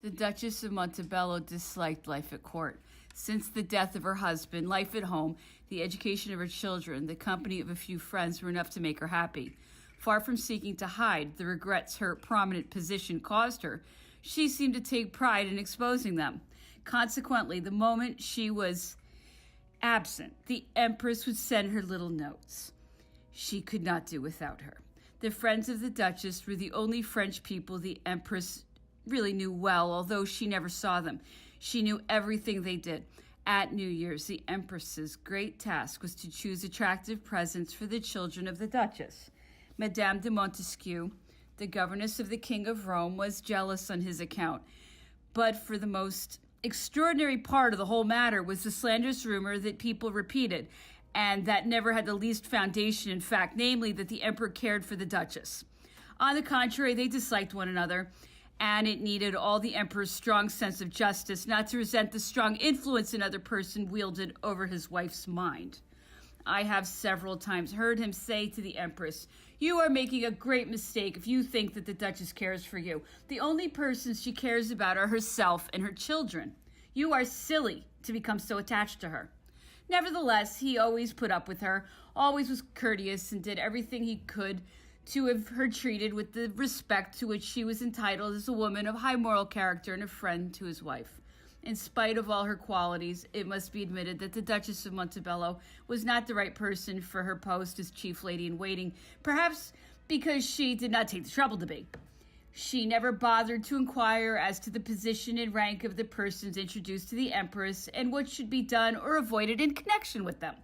The Duchess of Montebello disliked life at court. Since the death of her husband, life at home, the education of her children, the company of a few friends were enough to make her happy. Far from seeking to hide the regrets her prominent position caused her, she seemed to take pride in exposing them. Consequently, the moment she was absent, the Empress would send her little notes. She could not do without her. The friends of the Duchess were the only French people the Empress really knew well, although she never saw them. She knew everything they did. At New Year's, the Empress's great task was to choose attractive presents for the children of the Duchess. Madame de Montesquieu, the governess of the King of Rome, was jealous on his account. But for the most extraordinary part of the whole matter was the slanderous rumor that people repeated, and that never had the least foundation in fact, namely that the Emperor cared for the Duchess. On the contrary, they disliked one another, and it needed all the Emperor's strong sense of justice not to resent the strong influence another person wielded over his wife's mind. I have several times heard him say to the Empress, "You are making a great mistake if you think that the Duchess cares for you. The only persons she cares about are herself and her children. You are silly to become so attached to her." Nevertheless, he always put up with her, always was courteous, and did everything he could to have her treated with the respect to which she was entitled as a woman of high moral character and a friend to his wife. In spite of all her qualities, it must be admitted that the Duchess of Montebello was not the right person for her post as chief lady in waiting, perhaps because she did not take the trouble to be. She never bothered to inquire as to the position and rank of the persons introduced to the Empress and what should be done or avoided in connection with them.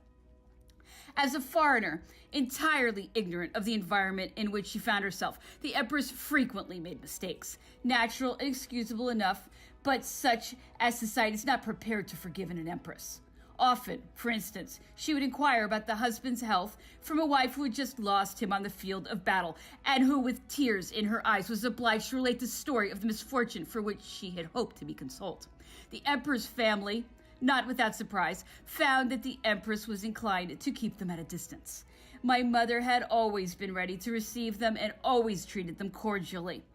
As a foreigner, entirely ignorant of the environment in which she found herself, the Empress frequently made mistakes, natural and excusable enough, but such as society is not prepared to forgive in an Empress. Often, for instance, she would inquire about the husband's health from a wife who had just lost him on the field of battle, and who, with tears in her eyes, was obliged to relate the story of the misfortune for which she had hoped to be consoled. The Emperor's family, not without surprise, found that the Empress was inclined to keep them at a distance. My mother had always been ready to receive them and always treated them cordially.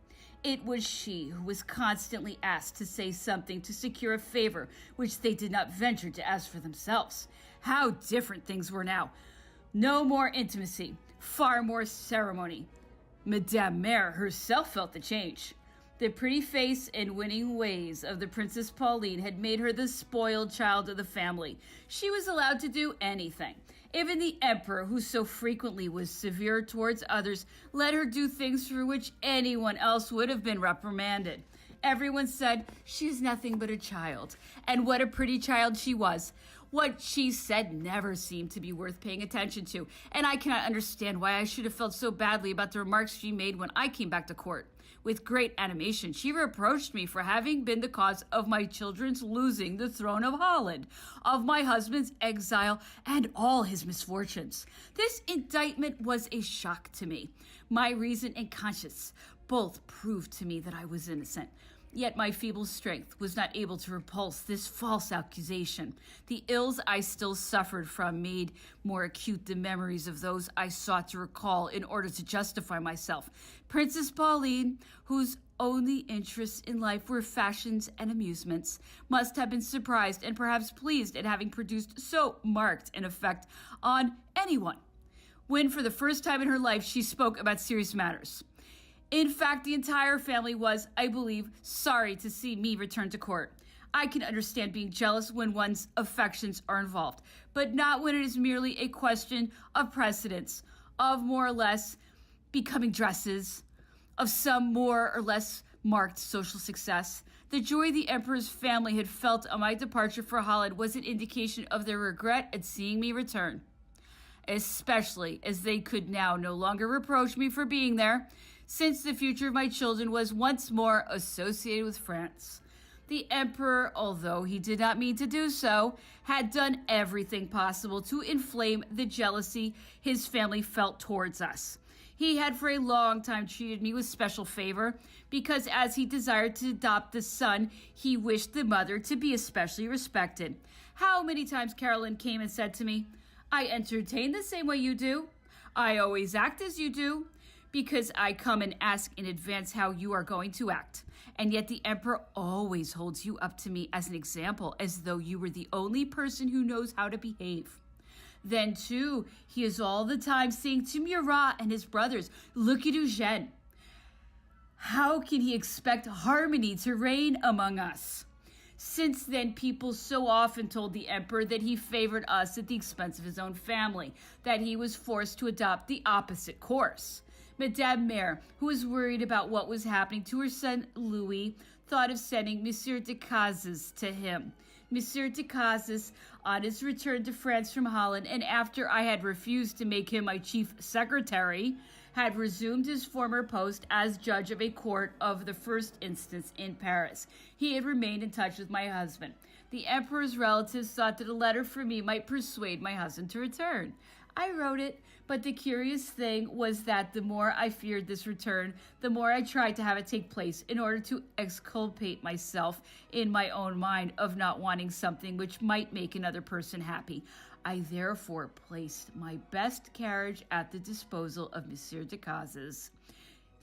It was she who was constantly asked to say something to secure a favor which they did not venture to ask for themselves. How different things were now. No more intimacy, far more ceremony. Madame Mère herself felt the change. The pretty face and winning ways of the Princess Pauline had made her the spoiled child of the family. She was allowed to do anything. Even the Emperor, who so frequently was severe towards others, let her do things for which anyone else would have been reprimanded. Everyone said, "She is nothing but a child." And what a pretty child she was. What she said never seemed to be worth paying attention to, and I cannot understand why I should have felt so badly about the remarks she made when I came back to court. With great animation, she reproached me for having been the cause of my children's losing the throne of Holland, of my husband's exile, and all his misfortunes. This indictment was a shock to me. My reason and conscience both proved to me that I was innocent. Yet my feeble strength was not able to repulse this false accusation. The ills I still suffered from made more acute the memories of those I sought to recall in order to justify myself. Princess Pauline, whose only interests in life were fashions and amusements, must have been surprised and perhaps pleased at having produced so marked an effect on anyone, when for the first time in her life she spoke about serious matters. In fact, the entire family was, I believe, sorry to see me return to court. I can understand being jealous when one's affections are involved, but not when it is merely a question of precedence, of more or less becoming dresses, of some more or less marked social success. The joy the Emperor's family had felt on my departure for Holland was an indication of their regret at seeing me return, especially as they could now no longer reproach me for being there, since the future of my children was once more associated with France. The Emperor, although he did not mean to do so, had done everything possible to inflame the jealousy his family felt towards us. He had for a long time treated me with special favor, because as he desired to adopt the son, he wished the mother to be especially respected. How many times Caroline came and said to me, "I entertain the same way you do. I always act as you do. because I come and ask in advance how you are going to act. And yet the emperor always holds you up to me as an example, as though you were the only person who knows how to behave. Then, too, he is all the time saying to Murat and his brothers, look at Eugène. How can he expect harmony to reign among us? Since then, people so often told the emperor that he favored us at the expense of his own family, that he was forced to adopt the opposite course. Madame Mère, who was worried about what was happening to her son Louis, thought of sending Monsieur de Cazes to him. Monsieur de Cazes, on his return to France from Holland, and after I had refused to make him my chief secretary, had resumed his former post as judge of a court of the first instance in Paris. He had remained in touch with my husband. The emperor's relatives thought that a letter from me might persuade my husband to return. I wrote it, but the curious thing was that the more I feared this return, the more I tried to have it take place in order to exculpate myself in my own mind of not wanting something which might make another person happy. I therefore placed my best carriage at the disposal of Monsieur de Cazes,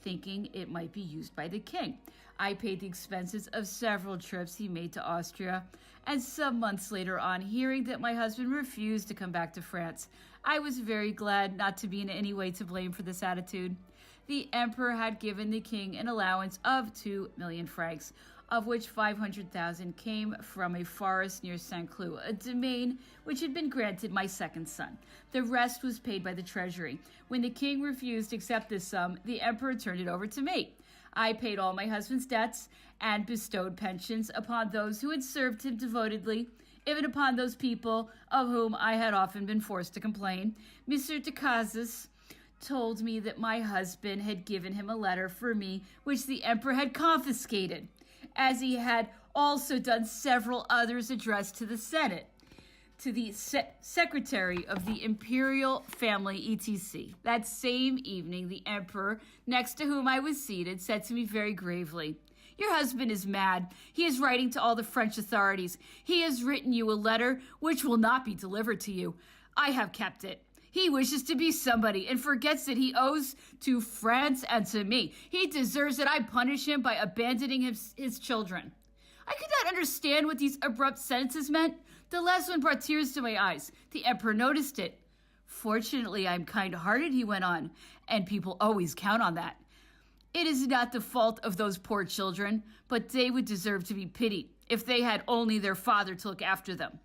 thinking it might be used by the king. I paid the expenses of several trips he made to Austria, and some months later on, hearing that my husband refused to come back to France, I was very glad not to be in any way to blame for this attitude. The emperor had given the king an allowance of 2 million francs, of which 500,000 came from a forest near Saint-Cloud, a domain which had been granted my second son. The rest was paid by the treasury. When the king refused to accept this sum, the emperor turned it over to me. I paid all my husband's debts and bestowed pensions upon those who had served him devotedly, even upon those people of whom I had often been forced to complain. Monsieur de Cazes told me that my husband had given him a letter for me which the emperor had confiscated, as he had also done several others addressed to the Senate, to the secretary of the imperial family, etc. That same evening, the emperor, next to whom I was seated, said to me very gravely, "Your husband is mad. He is writing to all the French authorities. He has written you a letter which will not be delivered to you. I have kept it. He wishes to be somebody and forgets that he owes to France and to me. He deserves that I punish him by abandoning his children." I could not understand what these abrupt sentences meant. The last one brought tears to my eyes. The emperor noticed it. "Fortunately, I am kind-hearted," he went on, "and people always count on that. It is not the fault of those poor children, but they would deserve to be pitied if they had only their father to look after them."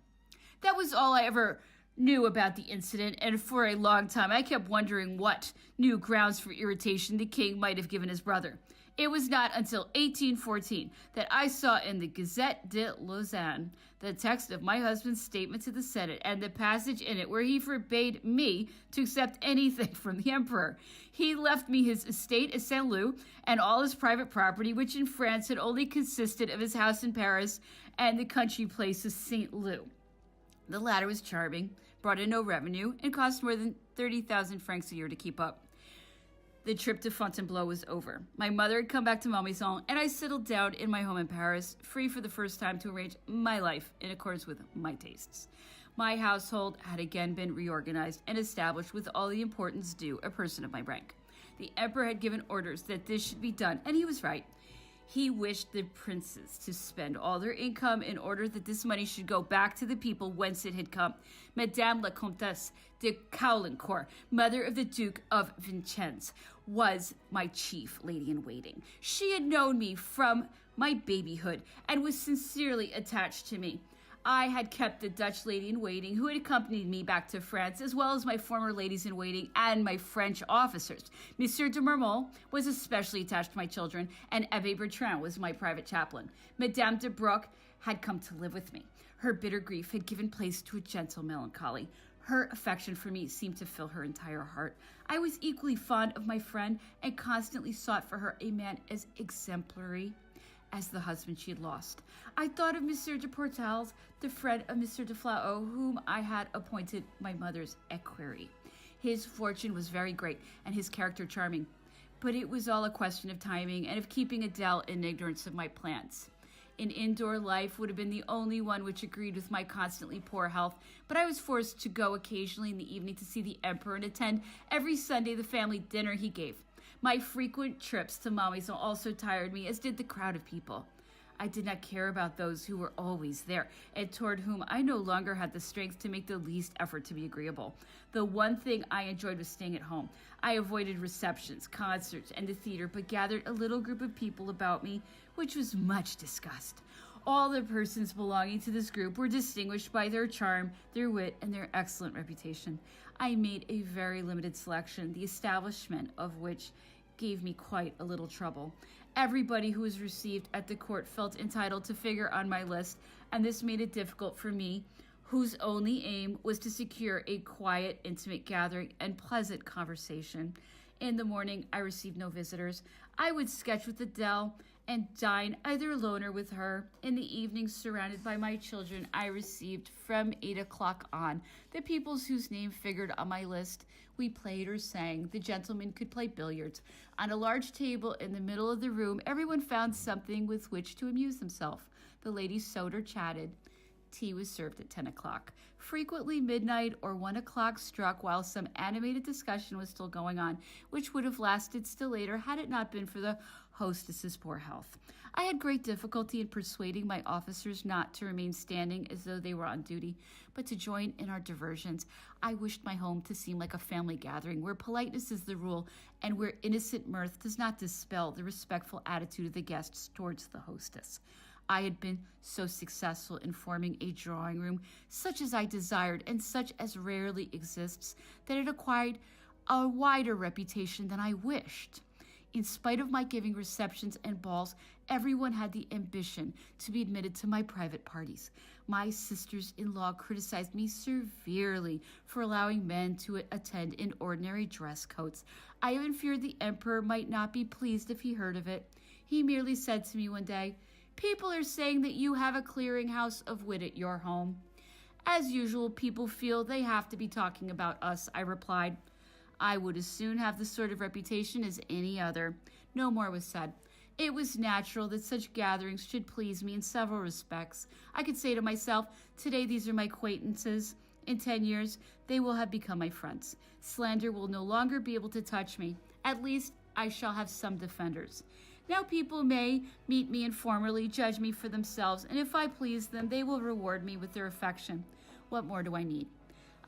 That was all I ever knew about the incident, and for a long time I kept wondering what new grounds for irritation the king might have given his brother. It was not until 1814 that I saw in the Gazette de Lausanne the text of my husband's statement to the Senate and the passage in it where he forbade me to accept anything from the emperor. He left me his estate at Saint-Lô and all his private property, which in France had only consisted of his house in Paris and the country place of Saint-Lô. The latter was charming, brought in no revenue, and cost more than 30,000 francs a year to keep up. The trip to Fontainebleau was over. My mother had come back to Malmaison, and I settled down in my home in Paris, free for the first time to arrange my life in accordance with my tastes. My household had again been reorganized and established with all the importance due a person of my rank. The emperor had given orders that this should be done, and he was right. He wished the princes to spend all their income in order that this money should go back to the people whence it had come. Madame la Comtesse de Caulaincourt, mother of the Duke of Vincennes, was my chief lady-in-waiting. She had known me from my babyhood and was sincerely attached to me. I had kept the Dutch lady-in-waiting who had accompanied me back to France, as well as my former ladies-in-waiting and my French officers. Monsieur de Marmont was especially attached to my children, and Abbé Bertrand was my private chaplain. Madame de Broc had come to live with me. Her bitter grief had given place to a gentle melancholy. Her affection for me seemed to fill her entire heart. I was equally fond of my friend and constantly sought for her a man as exemplary as the husband she had lost. I thought of Monsieur de Portals, the friend of Monsieur de Flau, whom I had appointed my mother's equerry. His fortune was very great and his character charming, but it was all a question of timing and of keeping Adele in ignorance of my plans. An indoor life would have been the only one which agreed with my constantly poor health, but I was forced to go occasionally in the evening to see the emperor and attend every Sunday the family dinner he gave. My frequent trips to Mommy's also tired me, as did the crowd of people. I did not care about those who were always there, and toward whom I no longer had the strength to make the least effort to be agreeable. The one thing I enjoyed was staying at home. I avoided receptions, concerts, and the theater, but gathered a little group of people about me, which was much discussed. All the persons belonging to this group were distinguished by their charm, their wit, and their excellent reputation. I made a very limited selection, the establishment of which gave me quite a little trouble. Everybody who was received at the court felt entitled to figure on my list, and this made it difficult for me, whose only aim was to secure a quiet, intimate gathering and pleasant conversation. In the morning, I received no visitors. I would sketch with Adele and dine either alone or with her. In the evening, surrounded by my children, I received from 8 o'clock on the peoples whose name figured on my list. We played or sang. The gentlemen could play billiards. On a large table in the middle of the room, everyone found something with which to amuse themselves. The ladies sewed or chatted. Tea was served at 10 o'clock. Frequently midnight or 1 o'clock struck while some animated discussion was still going on, which would have lasted still later had it not been for the hostess's poor health. I had great difficulty in persuading my officers not to remain standing as though they were on duty, but to join in our diversions. I wished my home to seem like a family gathering, where politeness is the rule and where innocent mirth does not dispel the respectful attitude of the guests towards the hostess. I had been so successful in forming a drawing room, such as I desired and such as rarely exists, that it acquired a wider reputation than I wished. In spite of my giving receptions and balls, everyone had the ambition to be admitted to my private parties. My sisters-in-law criticized me severely for allowing men to attend in ordinary dress coats. I even feared the emperor might not be pleased if he heard of it. He merely said to me one day, "People are saying that you have a clearinghouse of wit at your home." "As usual, people feel they have to be talking about us," I replied. I would as soon have the sort of reputation as any other. No more was said. It was natural that such gatherings should please me in several respects. I could say to myself, today these are my acquaintances. In 10 years, they will have become my friends. Slander will no longer be able to touch me. At least, I shall have some defenders. Now people may meet me informally, judge me for themselves, and if I please them, they will reward me with their affection. What more do I need?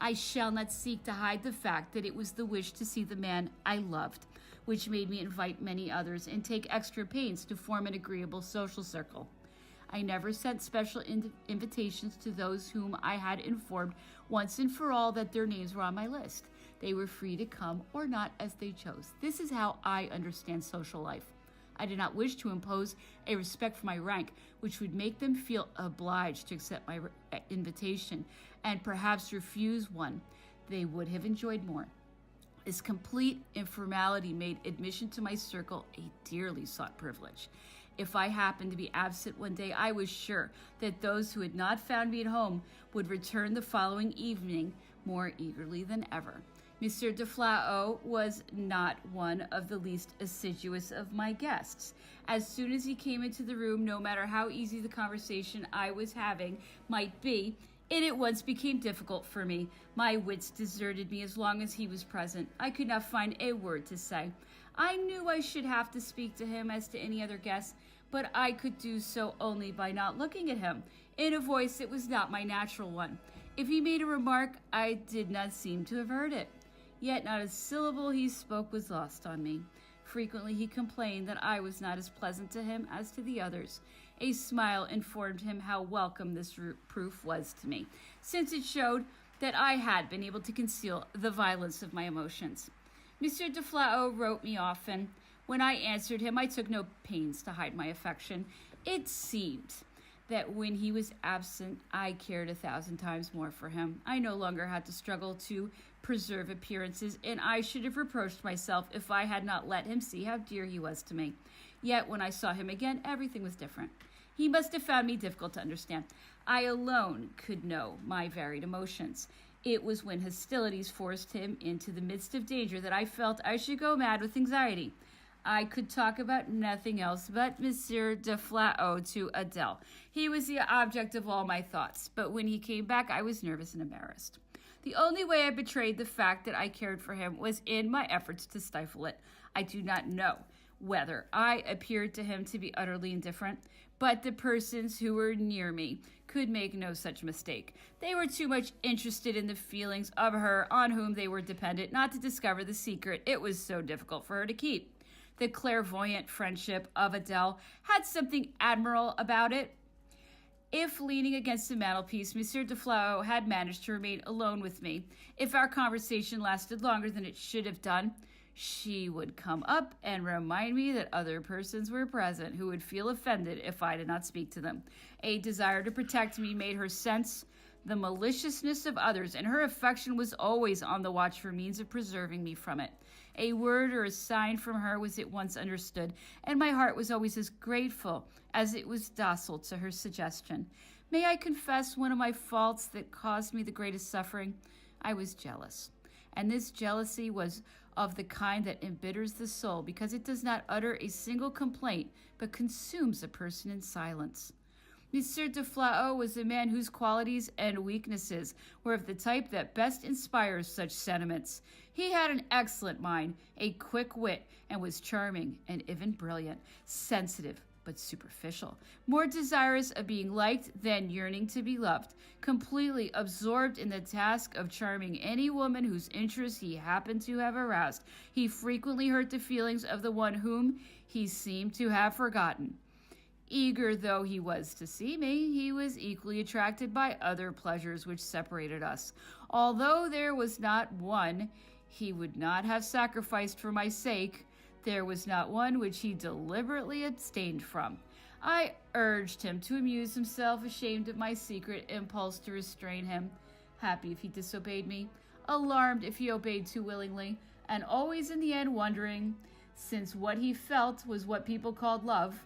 I shall not seek to hide the fact that it was the wish to see the man I loved, which made me invite many others and take extra pains to form an agreeable social circle. I never sent special invitations to those whom I had informed once and for all that their names were on my list. They were free to come or not as they chose. This is how I understand social life. I did not wish to impose a respect for my rank, which would make them feel obliged to accept my invitation and perhaps refuse one they would have enjoyed more. This complete informality made admission to my circle a dearly sought privilege. If I happened to be absent one day, I was sure that those who had not found me at home would return the following evening more eagerly than ever. Monsieur de Flahault was not one of the least assiduous of my guests. As soon as he came into the room, no matter how easy the conversation I was having might be, it at once became difficult for me. My wits deserted me as long as he was present. I could not find a word to say. I knew I should have to speak to him as to any other guest, but I could do so only by not looking at him, in a voice that was not my natural one. If he made a remark, I did not seem to have heard it. Yet not a syllable he spoke was lost on me. Frequently he complained that I was not as pleasant to him as to the others. A smile informed him how welcome this proof was to me, since it showed that I had been able to conceal the violence of my emotions. Monsieur de Flahault wrote me often. When I answered him, I took no pains to hide my affection. It seemed that when he was absent, I cared 1,000 times more for him. I no longer had to struggle to preserve appearances, and I should have reproached myself if I had not let him see how dear he was to me. Yet when I saw him again, everything was different. He must have found me difficult to understand. I alone could know my varied emotions. It was when hostilities forced him into the midst of danger that I felt I should go mad with anxiety. I could talk about nothing else but Monsieur de Flahault to Adele. He was the object of all my thoughts, but when he came back, I was nervous and embarrassed. The only way I betrayed the fact that I cared for him was in my efforts to stifle it. I do not know whether I appeared to him to be utterly indifferent, but the persons who were near me could make no such mistake. They were too much interested in the feelings of her on whom they were dependent not to discover the secret it was so difficult for her to keep. The clairvoyant friendship of Adele had something admirable about it. If, leaning against the mantelpiece, Monsieur de Flau had managed to remain alone with me, if our conversation lasted longer than it should have done, she would come up and remind me that other persons were present who would feel offended if I did not speak to them. A desire to protect me made her sense the maliciousness of others, and her affection was always on the watch for means of preserving me from it. A word or a sign from her was at once understood, and my heart was always as grateful as it was docile to her suggestion. May I confess one of my faults that caused me the greatest suffering? I was jealous, and this jealousy was of the kind that embitters the soul because it does not utter a single complaint but consumes a person in silence. Monsieur de Flau was a man whose qualities and weaknesses were of the type that best inspires such sentiments. He had an excellent mind, a quick wit, and was charming and even brilliant, sensitive but superficial, more desirous of being liked than yearning to be loved, completely absorbed in the task of charming any woman whose interest he happened to have aroused. He frequently hurt the feelings of the one whom he seemed to have forgotten. Eager though he was to see me, he was equally attracted by other pleasures which separated us. Although there was not one he would not have sacrificed for my sake, there was not one which he deliberately abstained from. I urged him to amuse himself, ashamed of my secret impulse to restrain him, happy if he disobeyed me, alarmed if he obeyed too willingly, and always in the end wondering, since what he felt was what people called love,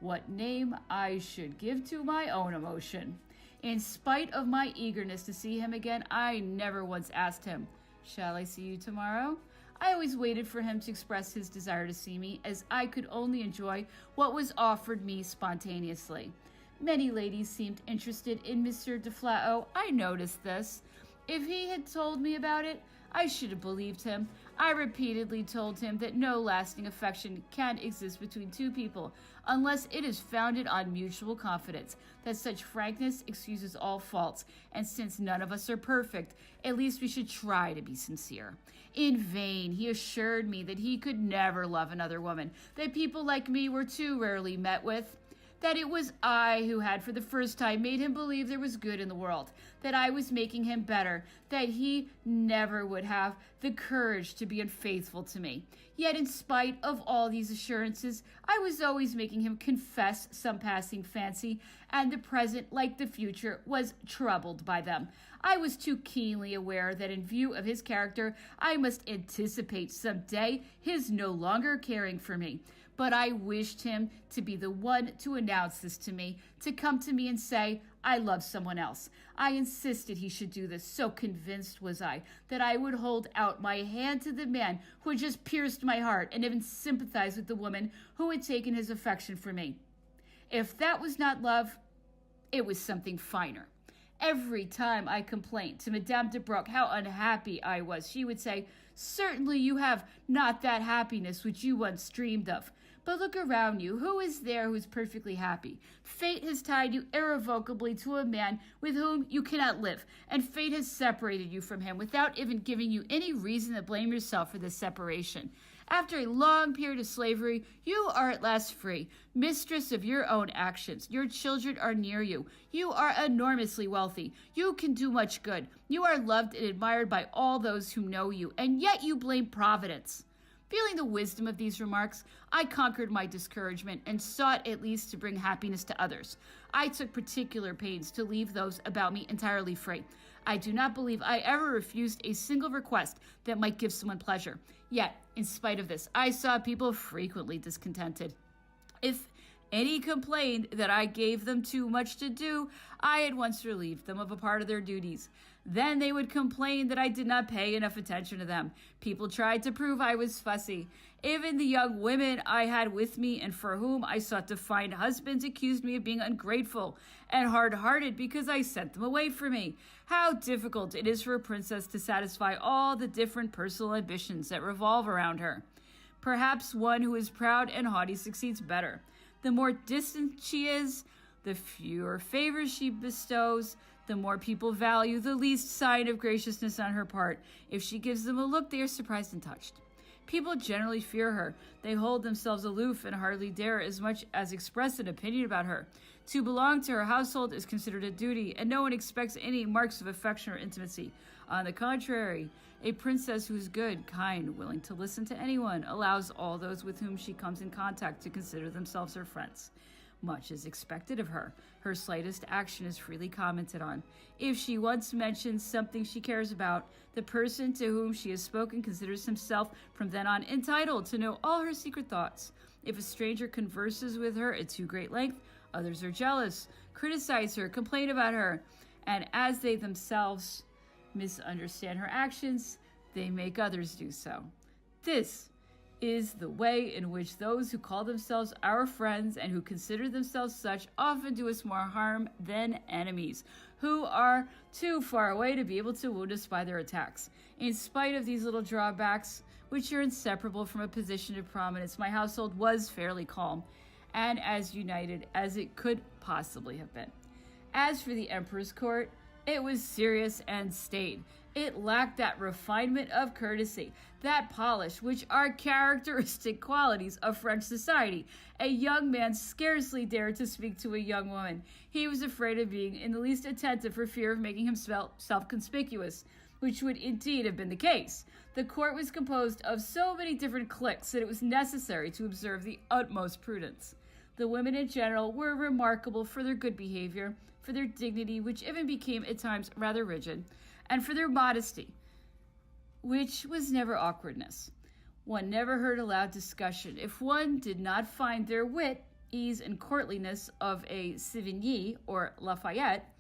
what name I should give to my own emotion. In spite of my eagerness to see him again, I never once asked him, "Shall I see you tomorrow?" I always waited for him to express his desire to see me, as I could only enjoy what was offered me spontaneously. Many ladies seemed interested in Monsieur de Flau. I noticed this. If he had told me about it, I should have believed him. I repeatedly told him that no lasting affection can exist between two people unless it is founded on mutual confidence, that such frankness excuses all faults, and since none of us are perfect, at least we should try to be sincere. In vain, he assured me that he could never love another woman, that people like me were too rarely met with, that it was I who had for the first time made him believe there was good in the world, that I was making him better, that he never would have the courage to be unfaithful to me. Yet in spite of all these assurances, I was always making him confess some passing fancy, and the present, like the future, was troubled by them. I was too keenly aware that in view of his character, I must anticipate some day his no longer caring for me. But I wished him to be the one to announce this to me, to come to me and say, "I love someone else." I insisted he should do this, so convinced was I that I would hold out my hand to the man who had just pierced my heart and even sympathized with the woman who had taken his affection from me. If that was not love, it was something finer. Every time I complained to Madame de Broc how unhappy I was, she would say, "Certainly you have not that happiness which you once dreamed of. But look around you. Who is there who is perfectly happy? Fate has tied you irrevocably to a man with whom you cannot live, and fate has separated you from him without even giving you any reason to blame yourself for this separation. After a long period of slavery, you are at last free, mistress of your own actions. Your children are near you. You are enormously wealthy. You can do much good. You are loved and admired by all those who know you, and yet you blame Providence." Feeling the wisdom of these remarks, I conquered my discouragement and sought at least to bring happiness to others. I took particular pains to leave those about me entirely free. I do not believe I ever refused a single request that might give someone pleasure. Yet, in spite of this, I saw people frequently discontented. If any complained that I gave them too much to do, I at once relieved them of a part of their duties. Then they would complain that I did not pay enough attention to them. People tried to prove I was fussy. Even the young women I had with me and for whom I sought to find husbands accused me of being ungrateful and hard-hearted because I sent them away from me. How difficult it is for a princess to satisfy all the different personal ambitions that revolve around her. Perhaps one who is proud and haughty succeeds better. The more distant she is, the fewer favors she bestows, the more people value the least sign of graciousness on her part. If she gives them a look, they are surprised and touched. People generally fear her. They hold themselves aloof and hardly dare as much as express an opinion about her. To belong to her household is considered a duty, and no one expects any marks of affection or intimacy. On the contrary, a princess who is good, kind, willing to listen to anyone, allows all those with whom she comes in contact to consider themselves her friends. Much is expected of her. Her slightest action is freely commented on. If she once mentions something she cares about, the person to whom she has spoken considers himself from then on entitled to know all her secret thoughts. If a stranger converses with her at too great length, others are jealous, criticize her, complain about her, and as they themselves misunderstand her actions, they make others do so. This is the way in which those who call themselves our friends and who consider themselves such often do us more harm than enemies, who are too far away to be able to wound us by their attacks. In spite of these little drawbacks, which are inseparable from a position of prominence, my household was fairly calm and as united as it could possibly have been. As for the emperor's court, it was serious and staid. It lacked that refinement of courtesy, that polish, which are characteristic qualities of French society. A young man scarcely dared to speak to a young woman. He was afraid of being in the least attentive for fear of making himself self-conspicuous, which would indeed have been the case. The court was composed of so many different cliques that it was necessary to observe the utmost prudence. The women in general were remarkable for their good behavior, for their dignity, which even became at times rather rigid, and for their modesty, which was never awkwardness. One never heard a loud discussion. If one did not find their wit, ease, and courtliness of a Sévigné or Lafayette,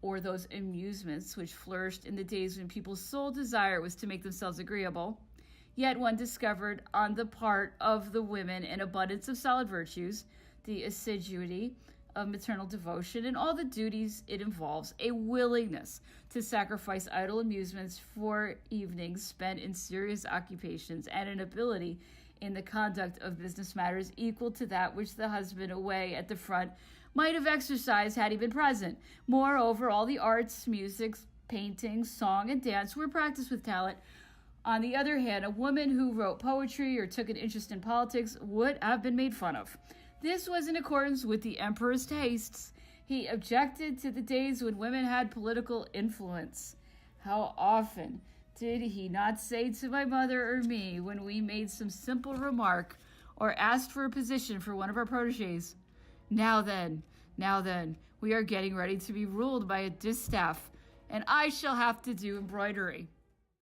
or those amusements which flourished in the days when people's sole desire was to make themselves agreeable, yet one discovered on the part of the women an abundance of solid virtues, the assiduity of maternal devotion, and all the duties it involves, a willingness to sacrifice idle amusements for evenings spent in serious occupations, and an ability in the conduct of business matters equal to that which the husband away at the front might have exercised had he been present. Moreover, all the arts, music, painting, song, and dance were practiced with talent. On the other hand, a woman who wrote poetry or took an interest in politics would have been made fun of. This was in accordance with the emperor's tastes. He objected to the days when women had political influence. How often did he not say to my mother or me when we made some simple remark or asked for a position for one of our protégés, now then, we are getting ready to be ruled by a distaff, and I shall have to do embroidery.